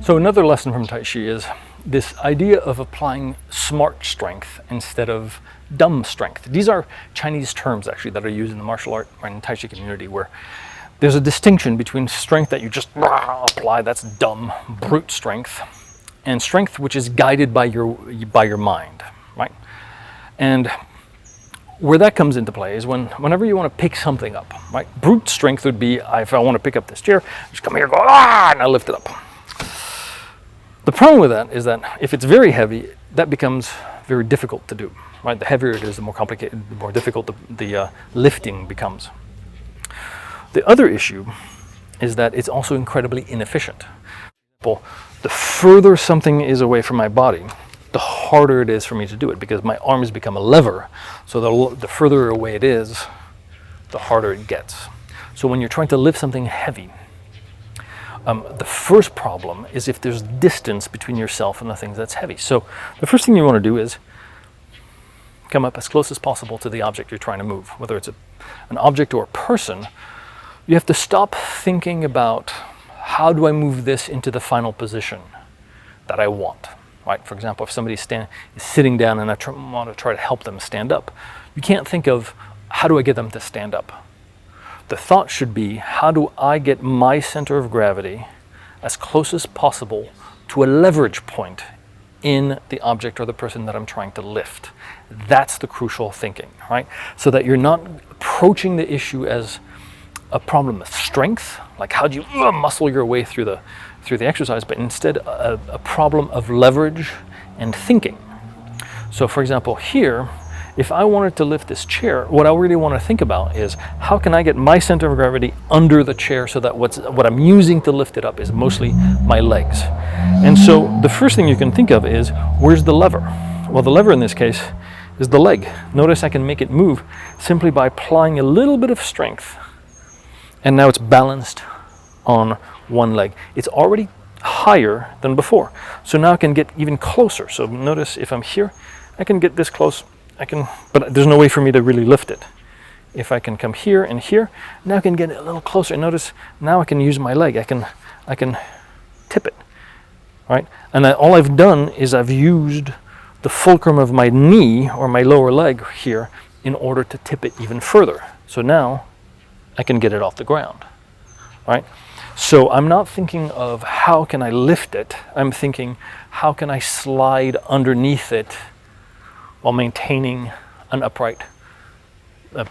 So another lesson from Tai Chi is this idea of applying smart strength instead of dumb strength. These are Chinese terms actually that are used in the martial art and Tai Chi community, where there's a distinction between strength that you just apply, that's dumb, brute strength, and strength which is guided by your mind, right? And where that comes into play is whenever you want to pick something up, right? Brute strength would be, if I want to pick up this chair, just come here, go, and I lift it up. The problem with that is that if it's very heavy, that becomes very difficult to do, right? The heavier it is, the more complicated, the more difficult the lifting becomes. The other issue is that it's also incredibly inefficient. Well, the further something is away from my body, the harder it is for me to do it, because my arms become a lever. So the further away it is, the harder it gets. So when you're trying to lift something heavy, the first problem is if there's distance between yourself and the thing that's heavy. So the first thing you want to do is come up as close as possible to the object you're trying to move. Whether it's an object or a person, you have to stop thinking about how do I move this into the final position that I want. Right? For example, if somebody is sitting down and I want to try to help them stand up, you can't think of how do I get them to stand up. The thought should be, how do I get my center of gravity as close as possible to a leverage point in the object or the person that I'm trying to lift. That's the crucial thinking, right? So that you're not approaching the issue as a problem of strength, like how do you muscle your way through the exercise, but instead a problem of leverage and thinking. So for example, here, if I wanted to lift this chair, what I really want to think about is how can I get my center of gravity under the chair so that what I'm using to lift it up is mostly my legs. And so the first thing you can think of is, where's the lever? Well, the lever in this case is the leg. Notice I can make it move simply by applying a little bit of strength. And now it's balanced on one leg. It's already higher than before. So now I can get even closer. So notice if I'm here, I can get this close. But there's no way for me to really lift it. If I can come here and here, now I can get a little closer. Notice now I can use my leg. I can tip it, right? And all I've done is I've used the fulcrum of my knee or my lower leg here in order to tip it even further. So now I can get it off the ground, right? So I'm not thinking of how can I lift it. I'm thinking how can I slide underneath it while maintaining an upright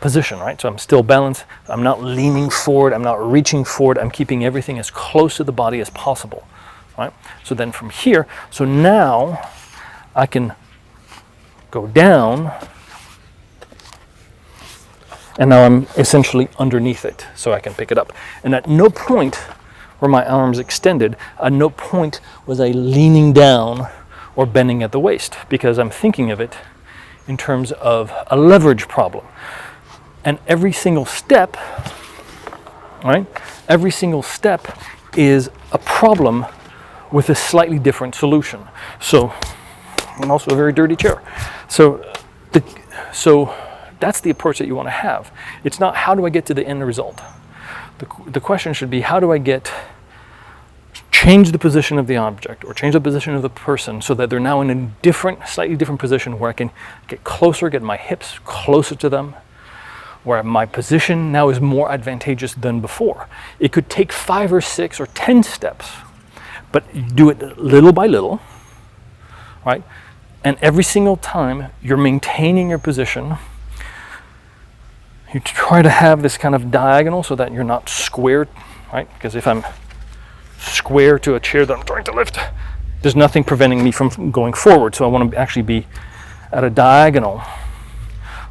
position, right? So I'm still balanced. I'm not leaning forward. I'm not reaching forward. I'm keeping everything as close to the body as possible, right? So then from here, so now I can go down, and now I'm essentially underneath it, so I can pick it up. And at no point were my arms extended. At no point was I leaning down or bending at the waist, because I'm thinking of it in terms of a leverage problem. And every single step, right? Every single step is a problem with a slightly different solution. So, and also a very dirty chair. So that's the approach that you want to have. It's not how do I get to the end result. The question should be, how do I change the position of the object or change the position of the person so that they're now in a slightly different position where I can get closer, get my hips closer to them, where my position now is more advantageous than before. It could take 5 or 6 or 10 steps, but you do it little by little, right? And every single time you're maintaining your position, you try to have this kind of diagonal so that you're not square, right? Because if I'm square to a chair that I'm trying to lift, there's nothing preventing me from going forward. So I want to actually be at a diagonal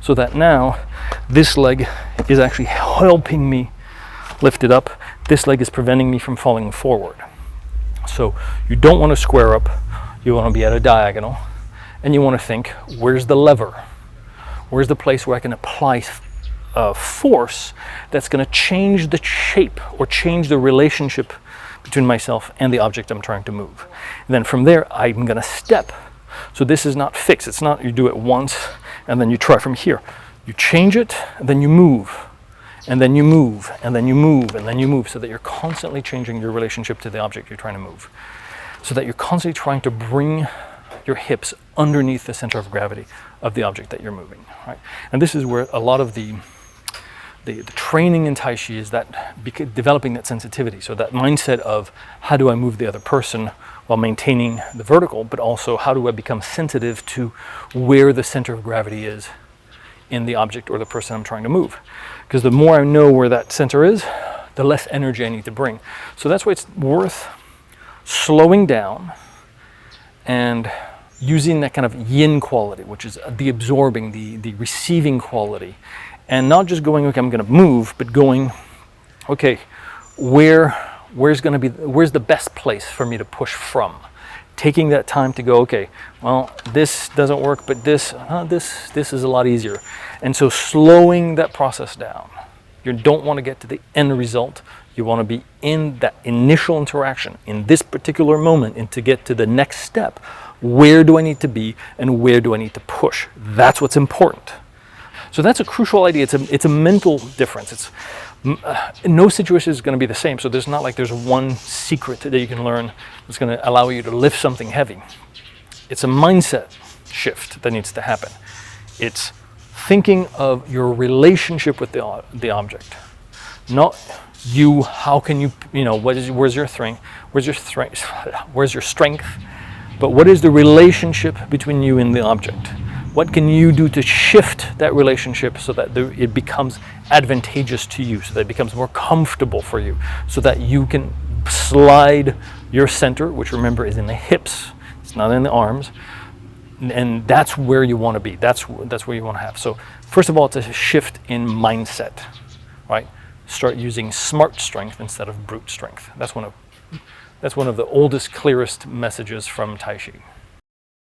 so that now this leg is actually helping me lift it up. This leg is preventing me from falling forward. So you don't want to square up. You want to be at a diagonal, and you want to think, where's the lever? Where's the place where I can apply force that's going to change the shape or change the relationship between myself and the object I'm trying to move. And then from there, I'm going to step. So this is not fixed. It's not you do it once and then you try from here. You change it, and then you move, and then you move, and then you move, and then you move, so that you're constantly changing your relationship to the object you're trying to move. so that you're constantly trying to bring your hips underneath the center of gravity of the object that you're moving, right? And this is where a lot of the training in Tai Chi is that developing that sensitivity. So that mindset of how do I move the other person while maintaining the vertical, but also how do I become sensitive to where the center of gravity is in the object or the person I'm trying to move. Because the more I know where that center is, the less energy I need to bring. So that's why it's worth slowing down and using that kind of yin quality, which is the absorbing, the receiving quality, and not just going, okay, I'm going to move, but going, okay, where's the best place for me to push from? Taking that time to go, okay, well, this doesn't work, but this is a lot easier. And so slowing that process down. You don't want to get to the end result. You want to be in that initial interaction, in this particular moment, and to get to the next step. Where do I need to be and where do I need to push? That's what's important. So that's a crucial idea. It's a mental difference. No situation is going to be the same. So there's not like there's one secret that you can learn that's going to allow you to lift something heavy. It's a mindset shift that needs to happen. It's thinking of your relationship with the object, not you. How can you where's your strength? Where's your strength? But what is the relationship between you and the object? What can you do to shift that relationship so that it becomes advantageous to you, so that it becomes more comfortable for you, so that you can slide your center, which remember is in the hips, it's not in the arms, and that's where you want to be. That's where you want to have. So first of all, it's a shift in mindset, right? Start using smart strength instead of brute strength. That's one of the oldest, clearest messages from Tai Chi.